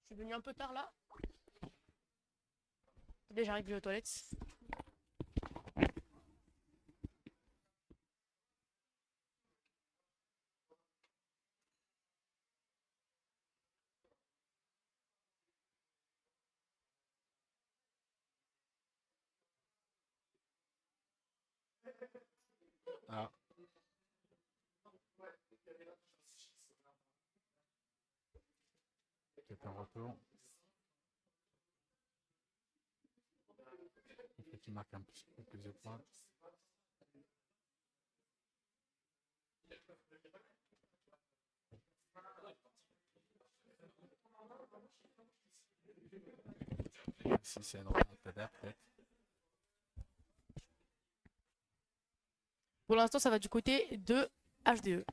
Je suis venu un peu tard là. Déjà, j'arrive aux toilettes. Ah, c'est un retour. Il faut qu'il marque un petit peu plus de points. Si c'est une remontada, peut-être. Pour l'instant, ça va du côté de HDE.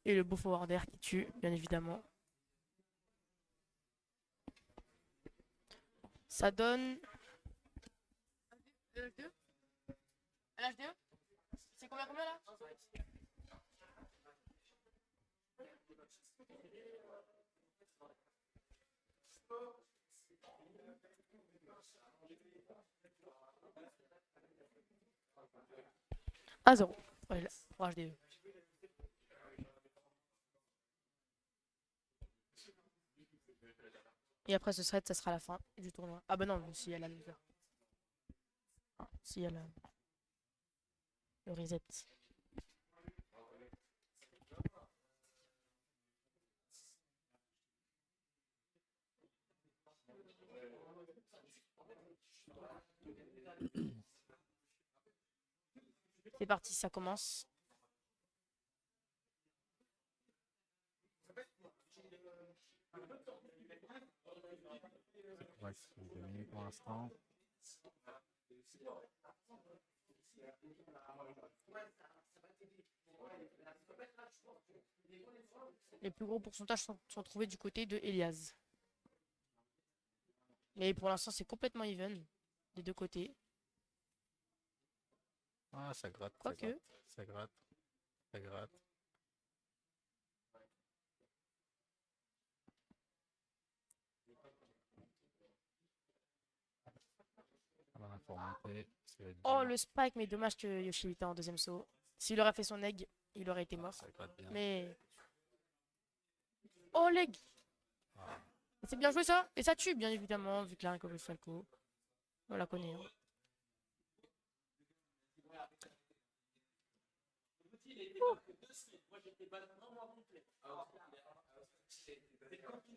Et le beau forwarder qui tue, bien évidemment. Ça donne. LHDE LHDE C'est combien là? À 0 pour HDE. Et après ce thread, ça sera la fin du tournoi. Ah bah non, si elle a le loser. Ah, si elle a le reset. C'est parti, ça commence. Ouais, c'est domine pour l'instant. Les plus gros pourcentages sont trouvés du côté de Elias. Mais pour l'instant, c'est complètement even des deux côtés. Ah, ça gratte, ça Quoique. gratte, ça gratte, ça gratte. Alors, pour monter, ça va être Oh, dur. le spike, mais dommage que Yoshi était en deuxième saut. S'il aurait fait son egg, il aurait été mort. Ça gratte bien. Mais. Oh, l'egg Ah. C'est bien joué ça. Et ça tue, bien évidemment, vu que là, comme Falco. On la connaît. Hein.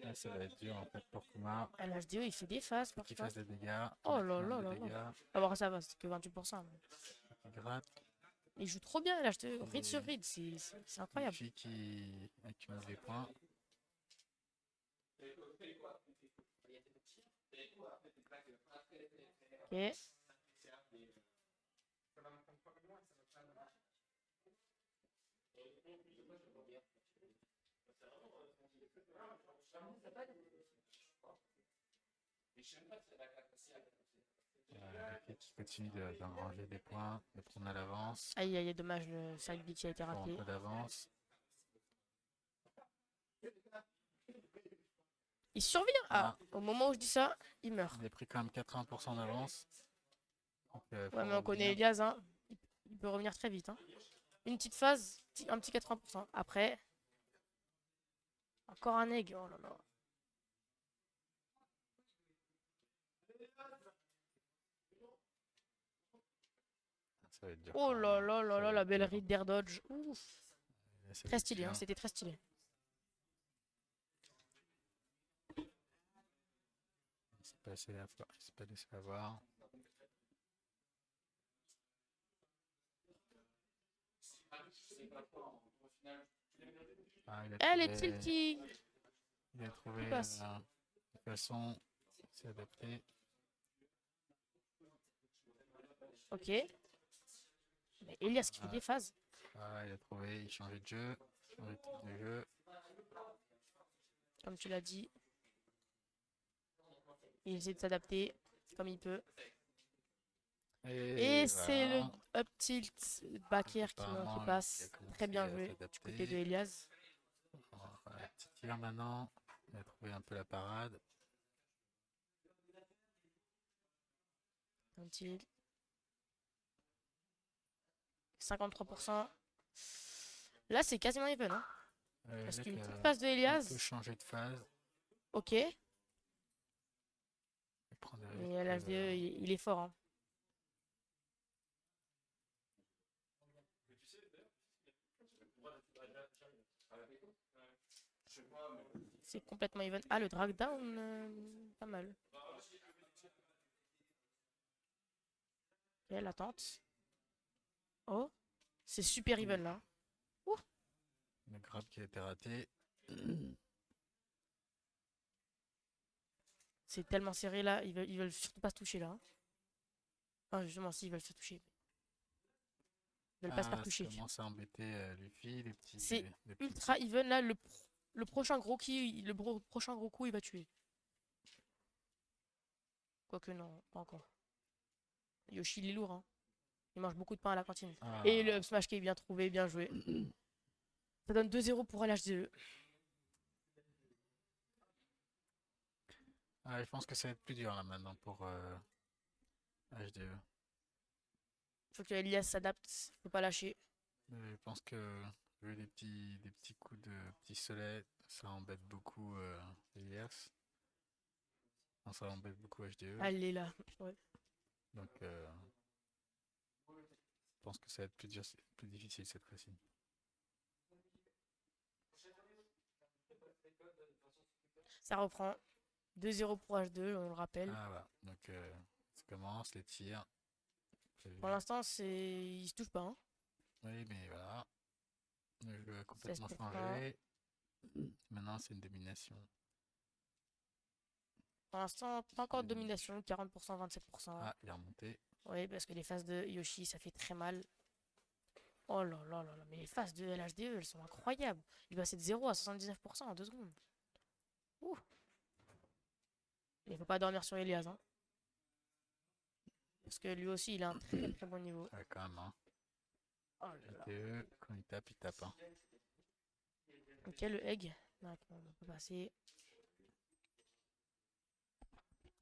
Là, ça va être dur en fait pour Kumar. LHDO, il fait des phases Qui parfois. fasse des dégâts. Oh là Maximum là de là dégâts. là. Alors ça va, c'est que 28%. Mais... Il gratte. Il joue trop bien, LHDO. Read Et- sur read, c'est incroyable. Luffy qui accumule des points. Ok. Luffy qui continue d'engranger des points, de prendre à l'avance. Aïe aïe, dommage, le side B qui a été Pour un raté. peu d'avance. Il survit. Ah, au moment où je dis ça, il meurt. Il a pris quand même 80% d'avance. Donc, Ouais, faut mais on connaît revenir. Elias, hein. Il peut revenir très vite, hein. Une petite phase, un petit 80%. Après, encore un egg. Oh là là. Ça va être dur Oh quand même, là hein. là là Ça là, va la être belle dur, hein. ride d'air dodge. Ouf. Là, ça va Très être stylé, hein. dur. C'était très stylé. Il s'est pas laissé avoir. Ah, Elle est tilty. il a trouvé Il passe. une façon de s'adapter. Ok. Mais Elias qui fait des phases. Ah, il a trouvé, il changeait de jeu, changeait de type de jeu. Comme tu l'as dit. Il essaie de s'adapter comme il peut. Et Et c'est le voilà. up tilt back air qui Apparemment, il a passe. Très commencé bien à joué du côté de s'adapter. Elias. Voilà, petit tir maintenant. Il a trouvé un peu la parade. Un tilt. 53%. Là, c'est quasiment even, hein. Parce Là, qu'une petite passe de il peut Elias. changer de phase. Ok. Il prend des Mais risques. l'HDE, il est fort, hein. C'est complètement even. Ah, le drag down, pas mal. Ok, l'attente. Oh, c'est super even là. Ouh, Le grab qui a été raté. c'est tellement serré là. Ils veulent surtout pas se toucher là, hein. Enfin, justement, si, ils veulent se toucher. Ils veulent pas se faire Ah, ça toucher. commence à embêter Luffy, C'est les petits ultra tirs. even là. Le prochain gros prochain gros coup, il va tuer. Quoique non, pas encore. Yoshi, il est lourd, hein. Il mange beaucoup de pain à la cantine. Et le Ah. smash qui est bien trouvé, bien joué. Ça donne 2-0 pour LHDE. Ah, je pense que ça va être plus dur là maintenant pour HDE. Faut que Elias s'adapte. Faut pas lâcher. Je pense que vu des petits coups de petits soleil, ça embête beaucoup Elias. Non, ça embête beaucoup HDE. Elle est là. Ouais. Donc je pense que ça va être plus dur, plus difficile cette fois-ci. Ça reprend. 2-0 pour H2, on le rappelle. Ah voilà. Donc ça commence, les tirs. Pour Prévu. l'instant, il se touche pas, hein. Oui, mais voilà. Le jeu a complètement 16%. changé. Maintenant, c'est une domination. Pour l'instant, pas encore de domination. 40%, 27%. Ah, il est remonté. Oui, parce que les phases de Yoshi, ça fait très mal. Oh là là là là. Mais les phases de LHDE, elles sont incroyables. Il passait de 0 à 79% en 2 secondes. Ouh. Il faut pas dormir sur Elias, hein. Parce que lui aussi, il a un très très bon niveau. Ah, quand même, hein. Oh là là. LTE, quand il tape, hein. Ok, le egg. D'accord, on peut passer.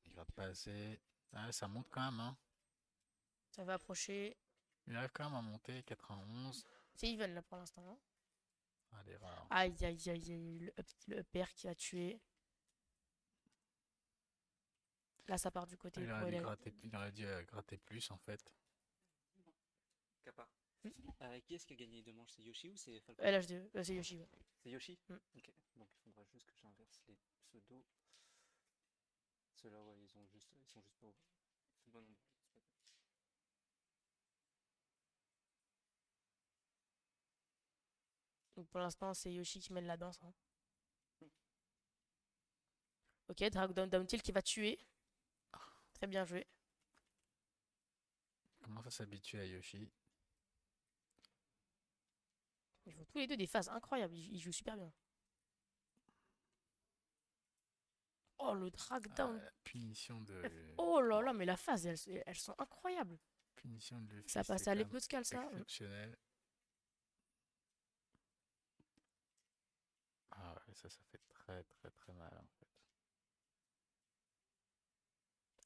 Il gratte pas assez. Ah, ça monte quand même, hein. Ça va approcher. Il arrive quand même à monter, 91. C'est even là pour l'instant, hein. Ah, l'erreur. Aïe aïe aïe aïe. Le up air qui va tuer. Là, ça part du côté pour LL. Il aurait dû gratter plus, en fait. Kappa. Qui est-ce qui a gagné les deux manches? C'est Yoshi ou c'est Falcon? LH2, c'est Yoshi. Ouais. C'est Yoshi? Mm. Ok, donc il faudra juste que j'inverse les pseudos. Ceux-là, ouais, ils sont juste pas au bon nombre. Donc pour l'instant, c'est Yoshi qui mène la danse, hein. Ok, Drag Down Tilt qui va tuer. Très bien joué. Comment ça s'habituer à Yoshi? Ils font tous les deux des phases incroyables. Ils jouent super bien. Oh, le Drag Down. La punition de. Oh là là, mais la phase, elles sont incroyables. Punition de Luffy, Ça passe c'est à quand même l'Hypnoscale, ça. exceptionnel. Ah ouais, ça fait très très très mal en fait.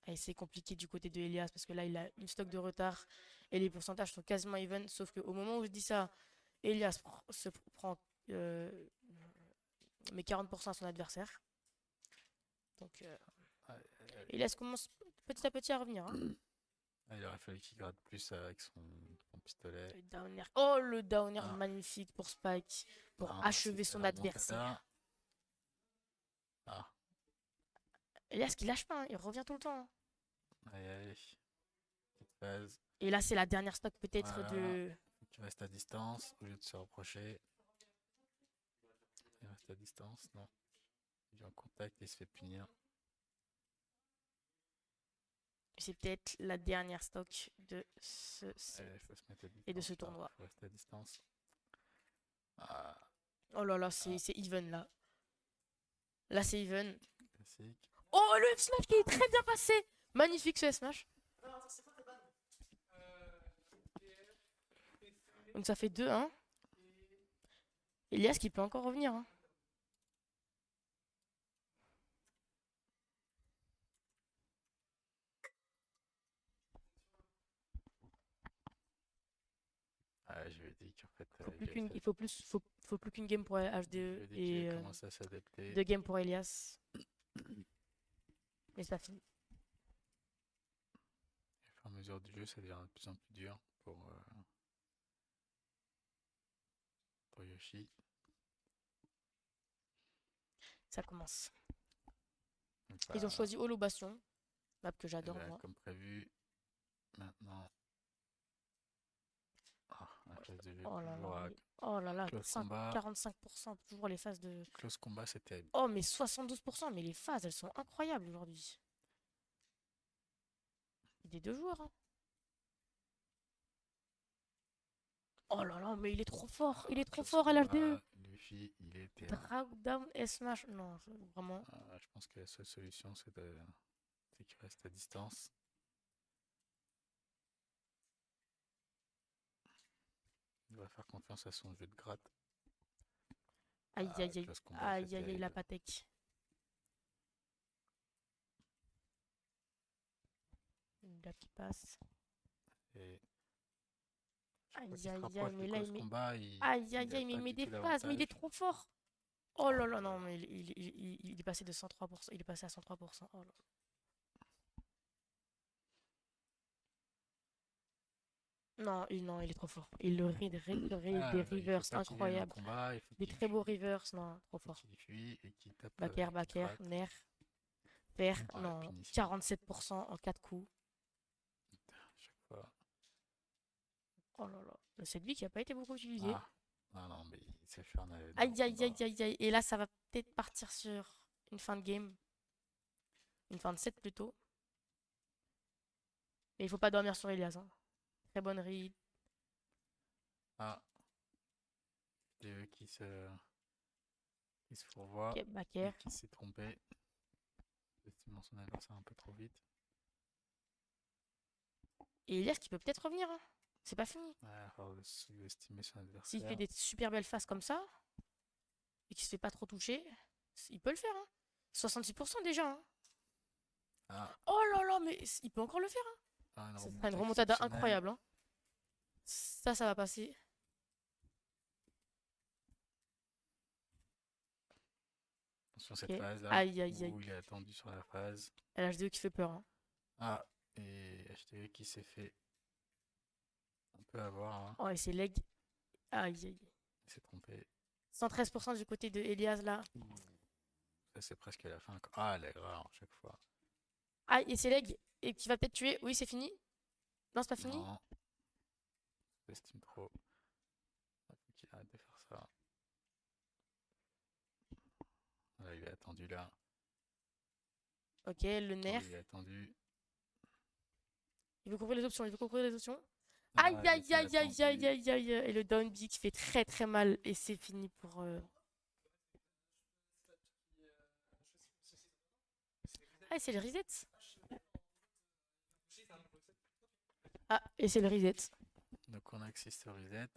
Et c'est compliqué du côté de Elias parce que là, il a une stock de retard et les pourcentages sont quasiment even. Sauf qu'au moment où je dis ça, Elias se prend mais 40% à son adversaire. Donc, Ouais, Elias commence petit à petit à revenir. Hein. il aurait fallu qu'il gratte plus avec son pistolet. Le down air. Oh, le down air Ah. magnifique pour Spike, pour Non, achever c'était son la adversaire. remontada. Ah, Elias qui lâche pas, hein, il revient tout le temps. Hein. aïe aïe. Petite phase. Et là, c'est la dernière stock peut-être Voilà. de. Tu restes à distance au lieu de se reprocher. Il reste à distance, non. Il est en contact et il se fait punir. C'est peut-être la dernière stock de ce set Il faut se mettre à distance. et de ce là. tournoi. Faut rester à distance. Ah, Oh là là, c'est even là. Là, c'est even. classique. Oh, le F-Smash qui est très bien passé. Magnifique ce F-Smash. Donc ça fait 2-1. Elias qui peut encore revenir. Hein. Ah, je lui ai dit qu'en fait, Il faut plus qu'une game pour je HDE lui ai dit et qu'il commençait à s'adapter. 2 games pour Elias. Mais c'est pas fini. Au fur et à mesure du jeu, ça devient de plus en plus dur pour Yoshi. Ça commence. Donc, Ils ont choisi Holo Bastion. Map que j'adore là, moi. comme prévu. Maintenant. Ah, la phase de jeu Oh là toujours là. à Oh là là. close combat. 45%. Toujours les phases de. Close combat, c'est terrible. Oh mais 72%. Mais les phases, elles sont incroyables aujourd'hui. Des 2 joueurs. Hein. Oh là là, mais il est trop fort. Il est trop Close fort à l'HDE. combat, Luffy, il est terrible. Drag down S-Smash. Non, vraiment. Je pense que la seule solution, c'est qu'il reste à distance. Il va faire confiance à son jeu de gratte. Aïe aïe aïe. Close combat, Aïe c'est aïe aïe, la terrible. Patek. Là qui passe. Et Aïe chaque fois qu'il se aïe rapproche aïe, du mais là close il met. combat, Aïe il aïe a aïe, mais pas il met du des tout phases, mais il est l'avantage. trop fort. Oh là là, là non, là. mais il est passé de 103%. Il est passé à 103%. Oh là là. Non, il est trop fort. Il le read, des Il faut reverse pas qu'il vienne en incroyables. combat, il faut Des qu'il très beaux fuit. reverse, non, trop Il faut fort. qu'il fuit et qu'il tape. Backer, qu'il backer, gratte. nerf, fer, Ah, la non, punition. 47% en 4 coups. Chaque fois. Oh là là. C'est lui qui a pas été beaucoup utilisé. Ah, non, mais il sait faire dans le Aïe aïe combat. aïe aïe aïe. Et là, ça va peut-être partir sur une fin de game. Une fin de set plutôt. Mais il faut pas dormir sur Elias. Hein. Très bonne read. Ah, DE qui se fourvoie Ok, et backer. qui s'est trompé. Estimant son adversaire un peu trop vite. Et Elias qui peut peut-être revenir. Hein. C'est pas fini. Sous-estimer son S'il fait adversaire. des super belles faces comme ça, et qu'il se fait pas trop toucher, il peut le faire. Hein. 66% déjà. Hein. Ah, Oh là là, mais il peut encore le faire. Hein. une Ça sera une remontada remontada exceptionnelle. incroyable. Hein. Ça va passer. Sur cette Ok. phase là, Aïe aïe aïe. où il est attendu sur la phase. LHDE qui fait peur. Hein. Ah, et HTE qui s'est fait un peu avoir. Hein. Oh, et ses legs. Aïe aïe. Il s'est trompé. 113% du côté de Elias là. Ça, c'est presque la fin. Ah, elle est rare à chaque fois. Aïe, et ses legs. Et qui va peut-être tuer. Oui, c'est fini. Non, c'est pas fini. Non. J'estime trop. Il faut qu'il arrête de faire ça. Voilà, il est attendu là. Ok, le nerf. Il est attendu. Il veut couvrir les options. Il veut couvrir les options. Ah, Aïe il aïe était aïe aïe aïe attendu. aïe aïe. Et le down B qui fait très très mal. Et c'est fini pour. Ah, et c'est le reset. Ah, et c'est le reset. Donc on a accès au reset.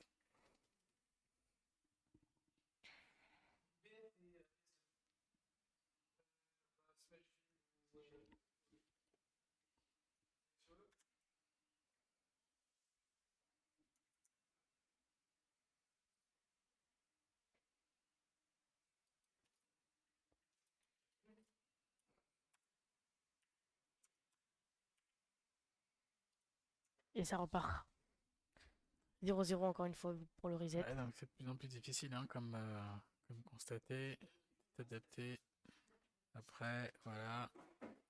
Et ça repart. 0-0 encore une fois pour le reset. Ouais, donc c'est de plus en plus difficile, hein, comme constaté, d'adapter. Après, voilà,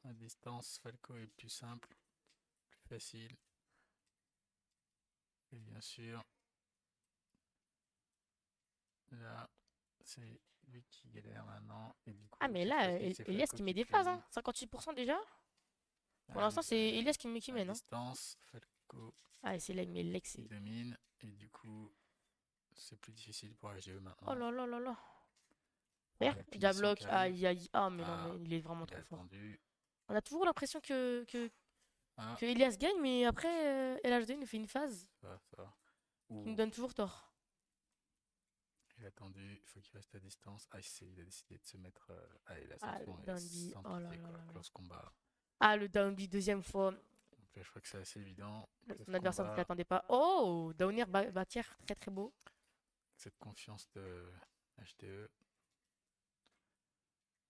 à distance, Falco est plus simple, plus facile. Et bien sûr, là, c'est lui qui galère maintenant. Et du coup, Ah, mais cette là, fois-ci, c'est Elias Falco qui met qui des phases, hein. crédite. 58% déjà. Pour Ah l'instant, oui, c'est Elias qui à mène, hein. distance, Falco Ah, et c'est là, mais Lex, qui c'est... domine. Et du coup, c'est plus difficile pour HDE Oh maintenant. là là là là. Ah, Frère, la déjà punition bloc. qui arrive. Aïe, aïe. Ah, mais non, Ah, mais il est vraiment il a trop fort. attendu. On a toujours l'impression Ah, que Elias gagne, mais après, LHD nous fait une phase ça va. qui nous Ouh, donne toujours tort. il a attendu, il faut qu'il reste à distance. Ah, il a décidé de se mettre. Allez, la Ah, le sanction est dandy. sans Oh là pitié, là quoi. là là. Close combat. Ah, le downbeat deuxième fois. Donc là, je crois que c'est assez évident. Close Son adversaire ne s'y combat. attendait pas. Oh, Downer Bakir, très très beau. Cette confiance de HTE.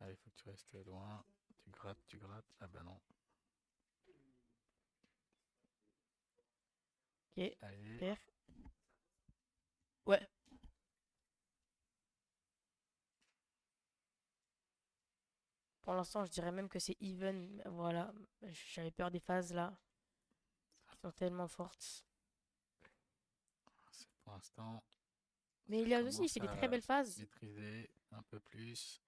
Allez, il faut que tu restes loin. Tu grattes, tu grattes. Ah bah non. Ok, Allez. super. Ouais. Pour l'instant, je dirais même que c'est even. Voilà, j'avais peur des phases là, qui sont tellement fortes. C'est pour l'instant. Mais Ça il y a aussi, il commence fait des très à belles phases. maîtriser un peu plus.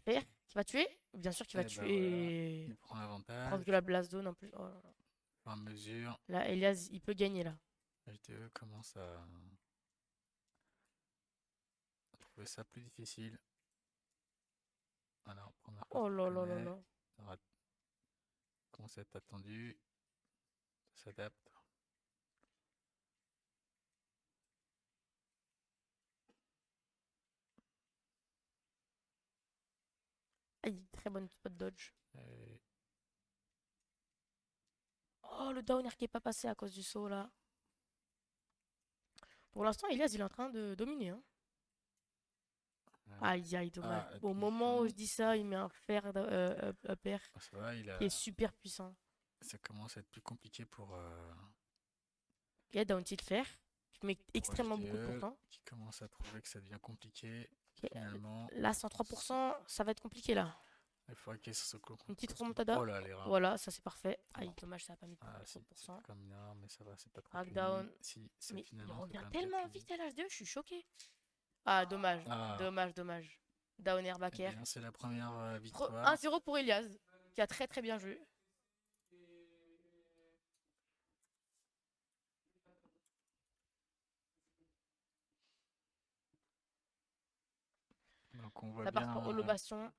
Faire, qui va tuer? Bien sûr qu'il va Et bah voilà. tuer. Il prend Proche l'avantage. de la blast zone en plus. Oh là là. Au fur et à mesure. Là, Elias, il peut gagner là. HTE commence à trouver ça plus difficile. Alors, première fois Oh qu'il là là là connaît. là. Ça va commencer à être attendu. Ça s'adapte. Aïe, très bonne spot dodge. Et Oh, le downer qui est pas passé à cause du saut là. Pour l'instant, Elias, il est en train de dominer, hein. Aïe, aïe, dommage. la Au moment où je punition. dis ça, il met un fer upper Ah, ça va, qui est super puissant. ça commence à être plus compliqué Ok, down tilt fer, qui met pour extrêmement beaucoup de HDE, pourcents. qui commence à trouver que ça devient compliqué. Ok, Finalement, là, 103%, ça va être compliqué là. il faudrait qu'il se Une petite close. remontada. Oh là, les rats. Voilà, ça c'est parfait. Aïe, Bon. dommage, ça a pas mis Ah, si, 100%. c'est comme une erreur, mais ça va, c'est pas trop Crackdown. puni. Si, c'est Mais il finalement, c'est revient quand même tellement bien vite puni. à l'H2, je suis choqué. Ah, dommage, Ah, dommage, dommage. Downer eh Baker. bien, c'est la première victoire. 1-0 pour Elias, qui a très très bien joué. Donc, on voit Ça part bien pour Holo Bastion.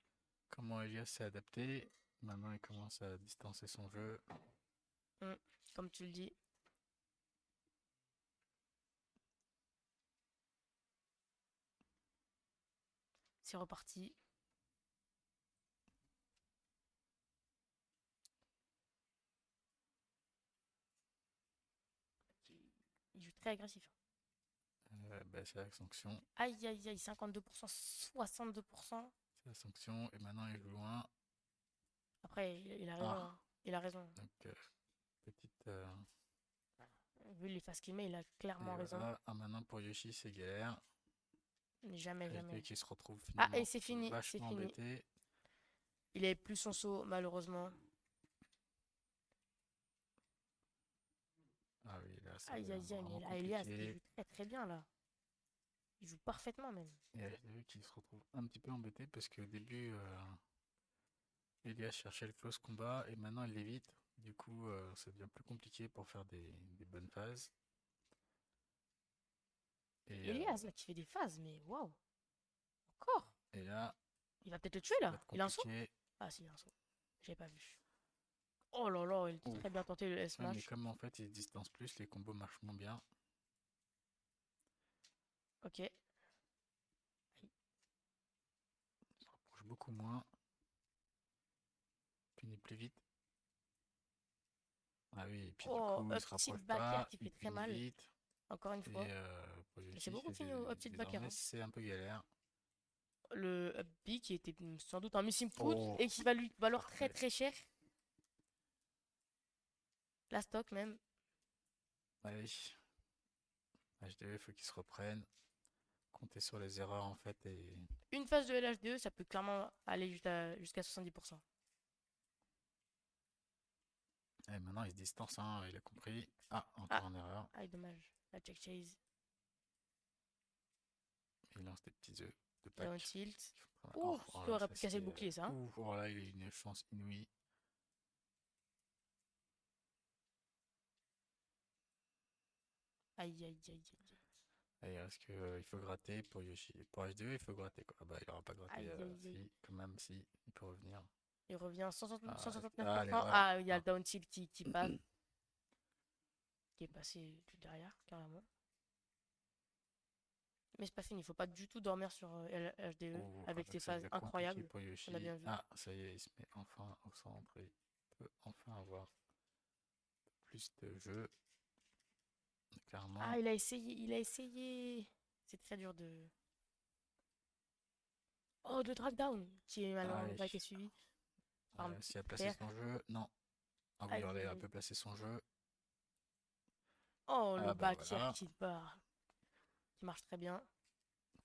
comment Elias s'est adapté. Maintenant, il commence à distancer son jeu. Comme tu le dis. C'est reparti. Il joue très agressif. Bah, c'est la sanction. Aïe, aïe, aïe, 52%, 62%. C'est la sanction. Et maintenant, il joue loin. Après, il a raison, Ah. hein. Il a raison. Donc, petite. Vu les phases qu'il met, il a clairement Et raison. voilà. Ah, maintenant, pour Yoshi, c'est galère. Mais jamais, HDE jamais. qui se retrouve Ah, finalement et c'est fini, c'est vachement fini. embêté. Il avait plus son saut, malheureusement. Ah oui, là, ça Aïe, devient aïe, aïe, vraiment mais là, Elias, il compliqué. joue très très bien, là. Il joue parfaitement, même. Et HDE qui se retrouve un petit peu embêté parce qu'au début, Elias cherchait le close combat et maintenant il l'évite. Du coup, ça devient plus compliqué pour faire des bonnes phases. Et, Elias, là, qui fait des phases, mais waouh. Encore. et là, Il va peut-être le tuer, ça là. va être Il a un saut? compliqué. Ah, si, il a un saut. J'ai pas vu. Oh là là, il a Ouf. très bien tenté le Ouais, mais S-Smash. comme en fait il se distance plus, les combos marchent moins bien. Ok. Il se rapproche beaucoup moins. Punit plus vite. Ah oui, et puis du Oh, coup, il up se tilt rapproche back air pas, qui il fait très punit mal. vite. Encore une Et fois. pour Mais Yoshi, c'est beaucoup fini au up tilt back air, désormais, hein. c'est un peu galère. Le up B qui était sans doute un missing put Oh. et qui va lui valoir très Parfait. très cher. La stock même. Allez. HDE, il faut qu'ils se reprennent. Compter sur les erreurs en fait et. Une phase de LHDE, ça peut clairement aller jusqu'à 70%. Et maintenant il se distance, hein, il a compris. Ah, Ah, encore en erreur. dommage. La check chase. Il lance des petits œufs de Down Pâques. tilt. Oh, Ouh, oh ça là, aurait ça, pu casser le c'est, bouclier, ça. Hein. ouh, oh là, il a eu une chance inouïe. Aïe, aïe, aïe, aïe. Et est-ce que il faut gratter pour Yoshi? Pour H2, il faut gratter quoi. Ah bah il aura pas gratté. Aïe, aïe, aïe. Si, quand même, si, il peut revenir. Il revient Ah, 169%. l'erreur. Ah, il y a Ah, le down tilt qui passe. Qui est passé tout derrière, carrément. Mais c'est pas fini, il faut pas du tout dormir sur HDE oh, avec là, ces ça phases devient compliqué incroyables. pour Yoshi. On a bien vu. Ah, ça y est, il se met enfin au centre et peut enfin avoir plus de jeu. Clairement. Ah, il a essayé. C'est très dur de. Oh, de drag down, qui malheureusement pas été suivi. par un S'il a petit placé terre. son jeu, non. Ah oui, Aïe, il aïe, a un aïe. peu placé son jeu. Oh, le Ah bah back air voilà. qui part. Qui marche très bien.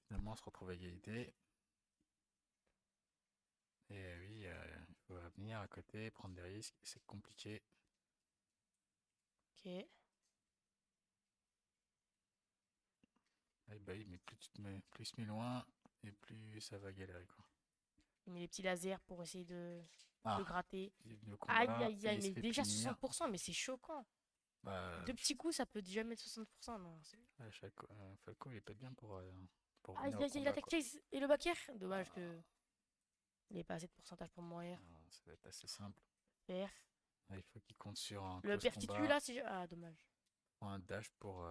Finalement, on se retrouve à égalité. Et oui, il faut venir à côté, prendre des risques. C'est compliqué. Ok. Ah bah oui, mais plus tu te mets, plus il se met loin, et plus ça va galérer quoi. Il met les petits lasers pour essayer de Ah, gratter. il est venu au Aïe, combat, aïe, et aïe, il se mais fait déjà punir. 60%, mais c'est choquant. Bah, Deux petits coups, ça peut jamais être 60%. Non, Falco, il est pas bien pour aïe, venir au aïe, aïe, combat l'attaque quoi. chase et le back air. Dommage Ah, que il n'ait pas assez de pourcentage pour mourir. ça va être assez simple. Faire. Ah, il faut qu'il compte sur un Le close pertitu combat, là, si ah, dommage. ou un dash pour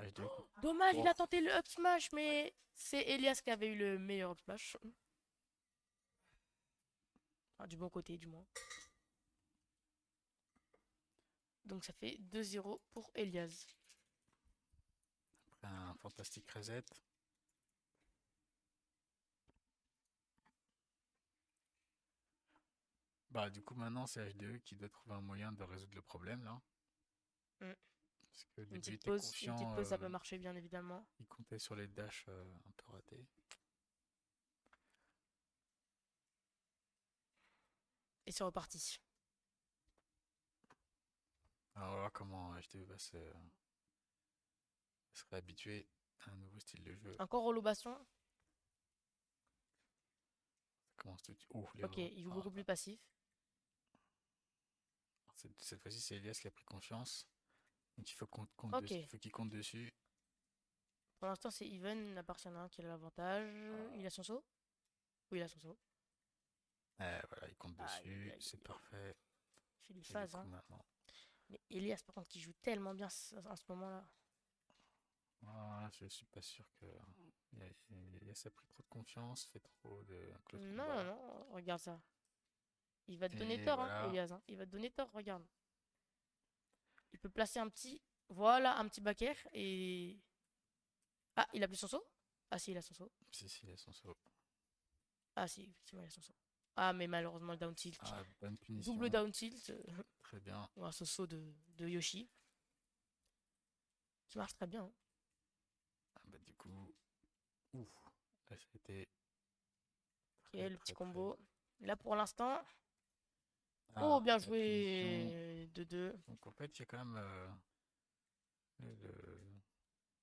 H2. Dommage, il Oh, a tenté le up smash, mais c'est Elias qui avait eu le meilleur up smash. Ah, du bon côté, du moins. Donc ça fait 2-0 pour Elias. après un fantastique reset. Bah, du coup, maintenant, c'est HD qui doit trouver un moyen de résoudre le problème là. Mm. Parce que au Une début, il petite était pause, confiant, ça peut marcher bien évidemment. il comptait sur les dashs un peu ratés. Et c'est reparti. Alors, on va voir comment HD va se réhabituer à un nouveau style de jeu. Encore relobation. Ça commence tout de suite. Oh, Ok, l'erreur. il joue Ah, beaucoup plus passif. cette fois-ci, c'est Elias qui a pris confiance. Donc, il faut Ok. il faut qu'il compte dessus. Pour l'instant, c'est Even, à part s'il y en a un qui a l'avantage. Il a son saut. Oui, il a son saut. Voilà, il compte Aïe, dessus. aïe, C'est aïe. parfait. Il fait des Et du phases, coup, hein. maintenant. Mais Elias, par contre, qui joue tellement bien en ce moment-là. Ah, je suis pas sûr que. Elias a pris trop de confiance, fait trop de close Non, combat. non, regarde ça. Il va te donner Et tort, hein, voilà. Elias. Hein. Il va te donner tort, regarde. Il peut placer un petit. Voilà, un petit back air et. Ah, il a plus son saut? Ah, si, il a son saut. Si, il a son saut. Ah, si, effectivement, il a son saut. Ah, mais malheureusement, le down tilt. Ah, bonne punition. Double down tilt. Très bien. Grâce au saut de Yoshi. Qui marche très bien. Hein. Ah, bah, du coup. Ouf. Là, ça a été. Ok, Très, le petit très, combo. Là, pour l'instant. Ah, Oh, bien la punition. joué. 2-2. Donc, en fait, il y a quand même.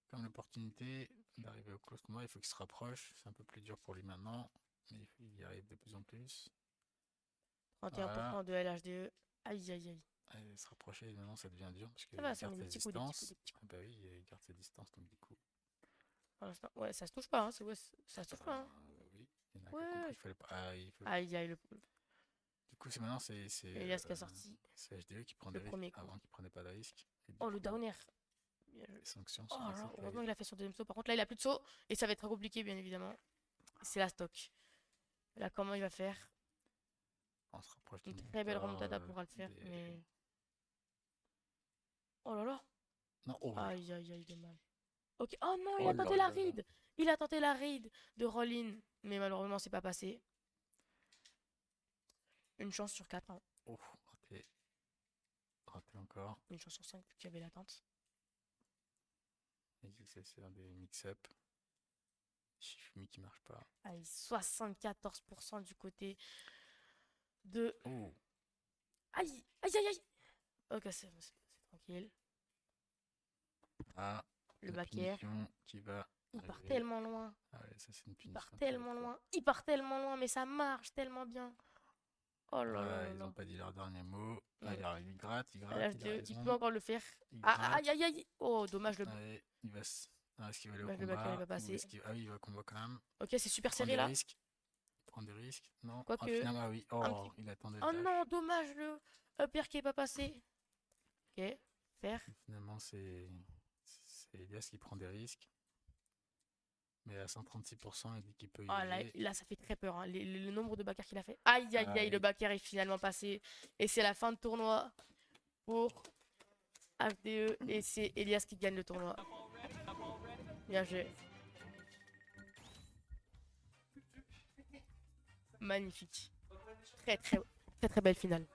Comme l'opportunité d'arriver au close combat, il faut qu'il se rapproche. C'est un peu plus dur pour lui maintenant. Mais il y arrive de plus en plus. 31% Voilà. de LHDE. Aïe, aïe, aïe. Allez, se rapprocher, maintenant ça devient dur parce qu'il Ça va, garde ça met ses des petits coups, des petits coups, distances. des petits coups. Ah bah oui, il garde ses distances donc du coup. Pour l'instant. Ouais, ça se touche pas. Hein. Ouais, ça se touche pas. Hein. Oui, il y en a qui a compris Ouais. qu'il fallait pas. Ah, Aïe, aïe, Du coup, c'est maintenant Elias qui a sorti c'est HDE qui prend le des risques premier coup. avant qu'il prenait pas de risques. Et du Oh, le coup, down air. Bien joué. les sanctions Oh sont là assez là, heureusement terribles. qu'il a fait son deuxième saut. Par contre, là, il a plus de saut. Et ça va être très compliqué, bien évidemment. C'est la stock. Là, comment il va faire? On se rapproche Une d'une très belle victoire remontada pourra le faire, mais. Oh là là! Non, oh là là. Aïe, aïe, aïe, dommage. Ok. Oh non, il Oh a là tenté la là là. ride! Il a tenté la ride de Rollin, mais malheureusement, c'est pas passé. Une chance sur 4. Hein. Oh, raté. Raté encore. encore. Une chance sur 5 vu qu'il y avait l'attente. Et c'est des mix-up. Shifumi qui marche pas. Allez, 74% du côté de... Oh, Aïe, aïe, aïe, aïe. Ok, c'est tranquille. ah, Le la back air, punition qui va il part arriver. tellement loin. Ah ouais, ça c'est une Il punition. part qui va tellement être- loin. Il part tellement loin, mais ça marche tellement bien. Oh là là Ouais, là ils là. ont pas dit leur dernier mot. Mm. Ah, il gratte, il À gratte, l'âge il a de... Il peut raison. encore le faire. Il Ah, gratte. aïe, aïe, aïe. Oh, dommage, le... Allez, il va est-ce qu'il va aller au dommage, le back air, il combat va ou passer. Ah oui, il va au combat quand même. Ok, c'est super Prendre serré des là. risques. Prendre des risques. Non. Ah, Quoique... finalement, ah oui. un Oh, petit... il attendait le Oh dash. non, dommage, le upper qui est pas passé. Ok, faire. Finalement, c'est Elias qui prend des risques. Mais à 136%, il dit qu'il peut y Ah, là, aller. là, ça fait très peur, hein. Le nombre de backers qu'il a fait. Aïe, aïe, aïe, le Aïe. backer est finalement passé. Et c'est la fin de tournoi pour HDE. Et c'est Elias qui gagne le tournoi. Bien joué. Magnifique. Très, très, très, très belle finale.